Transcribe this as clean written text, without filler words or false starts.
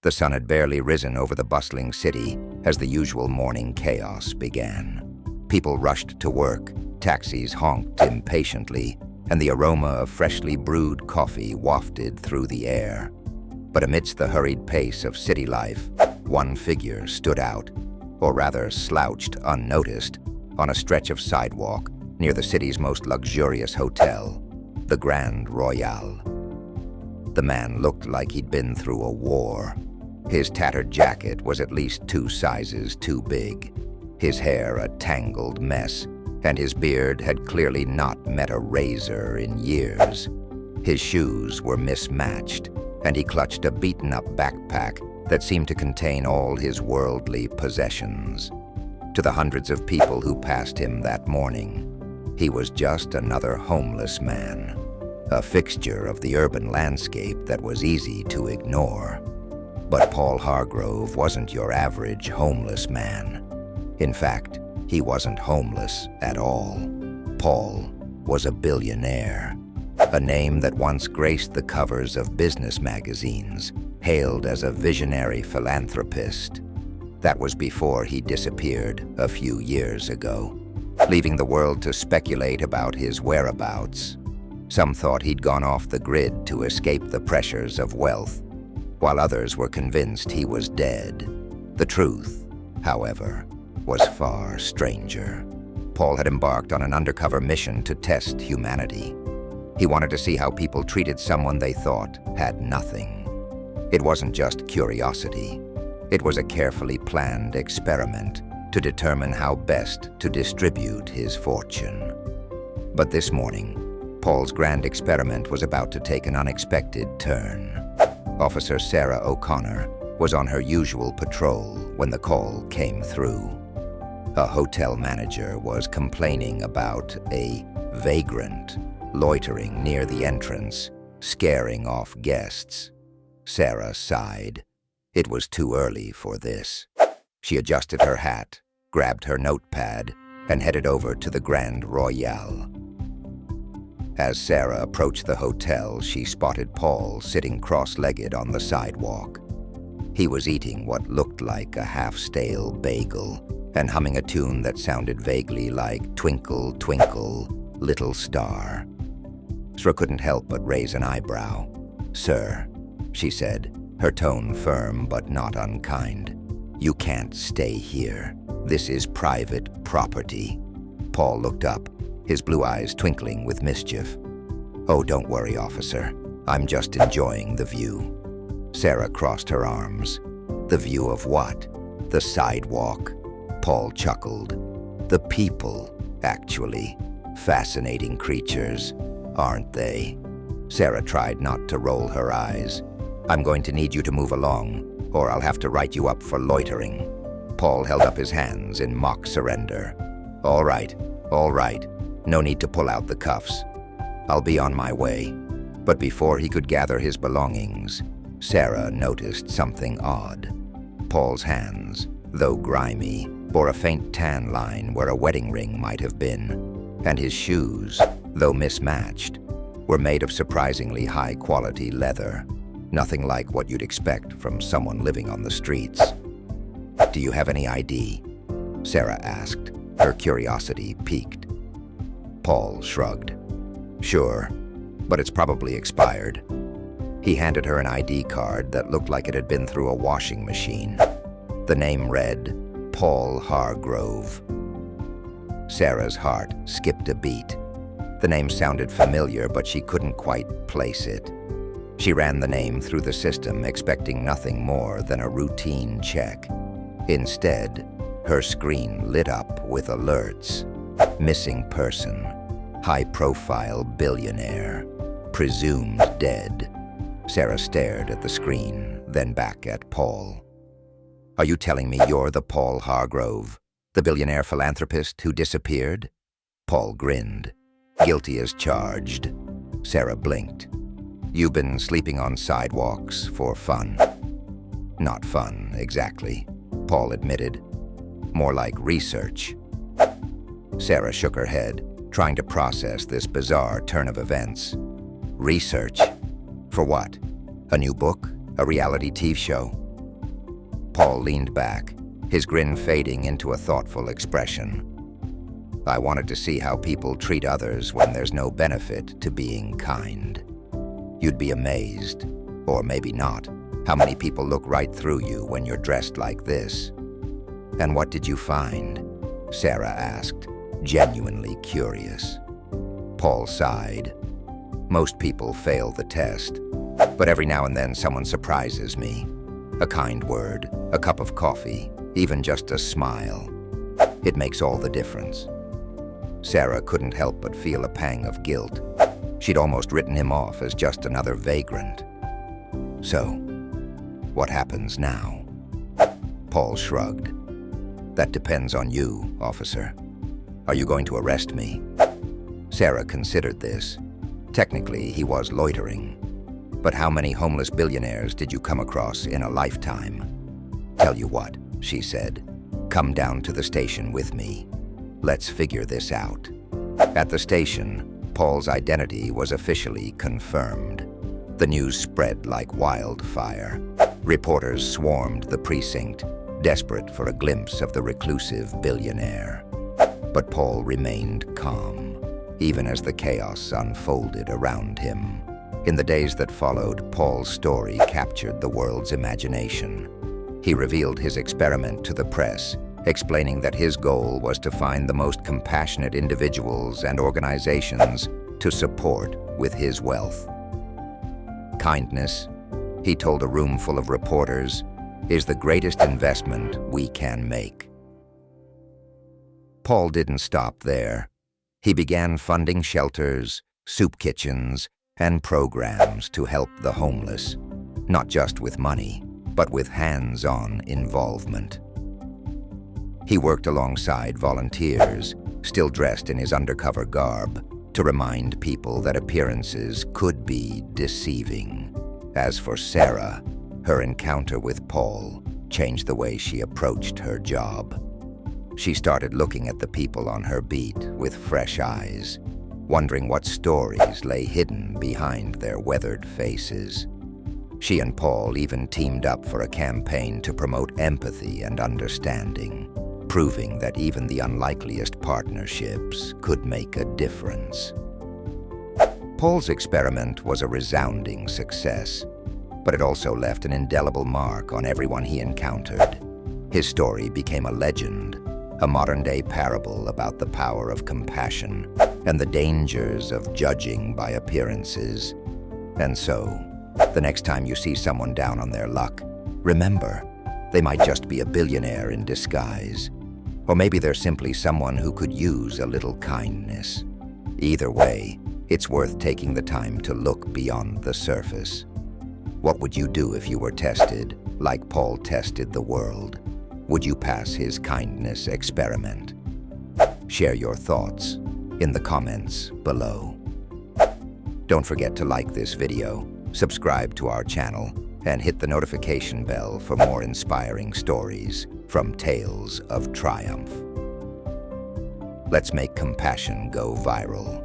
The sun had barely risen over the bustling city as the usual morning chaos began. People rushed to work, taxis honked impatiently, and the aroma of freshly brewed coffee wafted through the air. But amidst the hurried pace of city life, one figure stood out, or rather slouched unnoticed, on a stretch of sidewalk near the city's most luxurious hotel, the Grand Royale. The man looked like he'd been through a war. His tattered jacket was at least 2 sizes too big, his hair a tangled mess, and his beard had clearly not met a razor in years. His shoes were mismatched, and he clutched a beaten-up backpack that seemed to contain all his worldly possessions. To the hundreds of people who passed him that morning, he was just another homeless man, a fixture of the urban landscape that was easy to ignore. But Paul Hargrove wasn't your average homeless man. In fact, he wasn't homeless at all. Paul was a billionaire, a name that once graced the covers of business magazines, hailed as a visionary philanthropist. That was before he disappeared a few years ago, leaving the world to speculate about his whereabouts. Some thought he'd gone off the grid to escape the pressures of wealth, while others were convinced he was dead. The truth, however, was far stranger. Paul had embarked on an undercover mission to test humanity. He wanted to see how people treated someone they thought had nothing. It wasn't just curiosity. It was a carefully planned experiment to determine how best to distribute his fortune. But this morning, Paul's grand experiment was about to take an unexpected turn. Officer Sarah O'Connor was on her usual patrol when the call came through. A hotel manager was complaining about a vagrant loitering near the entrance, scaring off guests. Sarah sighed. It was too early for this. She adjusted her hat, grabbed her notepad, and headed over to the Grand Royale. As Sarah approached the hotel, she spotted Paul sitting cross-legged on the sidewalk. He was eating what looked like a half-stale bagel and humming a tune that sounded vaguely like "Twinkle, Twinkle, Little Star." Sarah couldn't help but raise an eyebrow. "Sir," she said, her tone firm but not unkind, "you can't stay here. This is private property." Paul looked up, his blue eyes twinkling with mischief. "Oh, don't worry, officer. I'm just enjoying the view." Sarah crossed her arms. "The view of what?" "The sidewalk." Paul chuckled. "The people, actually. Fascinating creatures, aren't they?" Sarah tried not to roll her eyes. "I'm going to need you to move along, or I'll have to write you up for loitering." Paul held up his hands in mock surrender. All right. No need to pull out the cuffs. I'll be on my way." But before he could gather his belongings, Sarah noticed something odd. Paul's hands, though grimy, bore a faint tan line where a wedding ring might have been, and his shoes, though mismatched, were made of surprisingly high-quality leather, nothing like what you'd expect from someone living on the streets. "Do you have any ID?" Sarah asked, her curiosity piqued. Paul shrugged. "Sure, but it's probably expired." He handed her an ID card that looked like it had been through a washing machine. The name read, Paul Hargrove. Sarah's heart skipped a beat. The name sounded familiar, but she couldn't quite place it. She ran the name through the system, expecting nothing more than a routine check. Instead, her screen lit up with alerts. Missing person, high-profile billionaire, presumed dead. Sarah stared at the screen, then back at Paul. "Are you telling me you're the Paul Hargrove, the billionaire philanthropist who disappeared?" Paul grinned. "Guilty as charged." Sarah blinked. "You've been sleeping on sidewalks for fun." "Not fun, exactly," Paul admitted. "More like research." Sarah shook her head, trying to process this bizarre turn of events. "Research? For what? A new book? A reality TV show?" Paul leaned back, his grin fading into a thoughtful expression. I wanted to see how people treat others when there's no benefit to being kind. You'd be amazed, or maybe not, how many people look right through you when you're dressed like this. And what did you find? Sarah asked, genuinely curious. Paul sighed. Most people fail the test, but every now and then someone surprises me. A kind word, a cup of coffee, even just a smile. It makes all the difference. Sarah couldn't help but feel a pang of guilt. She'd almost written him off as just another vagrant. So, what happens now? Paul shrugged. That depends on you, officer. Are you going to arrest me? Sarah considered this. Technically, he was loitering. But how many homeless billionaires did you come across in a lifetime? Tell you what, she said. Come down to the station with me. Let's figure this out. At the station, Paul's identity was officially confirmed. The news spread like wildfire. Reporters swarmed the precinct, desperate for a glimpse of the reclusive billionaire. But Paul remained calm, even as the chaos unfolded around him. In the days that followed, Paul's story captured the world's imagination. He revealed his experiment to the press, explaining that his goal was to find the most compassionate individuals and organizations to support with his wealth. Kindness, he told a room full of reporters, is the greatest investment we can make. Paul didn't stop there. He began funding shelters, soup kitchens, and programs to help the homeless, not just with money, but with hands-on involvement. He worked alongside volunteers, still dressed in his undercover garb, to remind people that appearances could be deceiving. As for Sarah, her encounter with Paul changed the way she approached her job. She started looking at the people on her beat with fresh eyes, wondering what stories lay hidden behind their weathered faces. She and Paul even teamed up for a campaign to promote empathy and understanding, proving that even the unlikeliest partnerships could make a difference. Paul's experiment was a resounding success, but it also left an indelible mark on everyone he encountered. His story became a legend, a modern-day parable about the power of compassion and the dangers of judging by appearances. And so, the next time you see someone down on their luck, remember, they might just be a billionaire in disguise. Or maybe they're simply someone who could use a little kindness. Either way, it's worth taking the time to look beyond the surface. What would you do if you were tested, like Paul tested the world? Would you pass his kindness experiment? Share your thoughts in the comments below. Don't forget to like this video, subscribe to our channel, and hit the notification bell for more inspiring stories from Tales of Triumph. Let's make compassion go viral.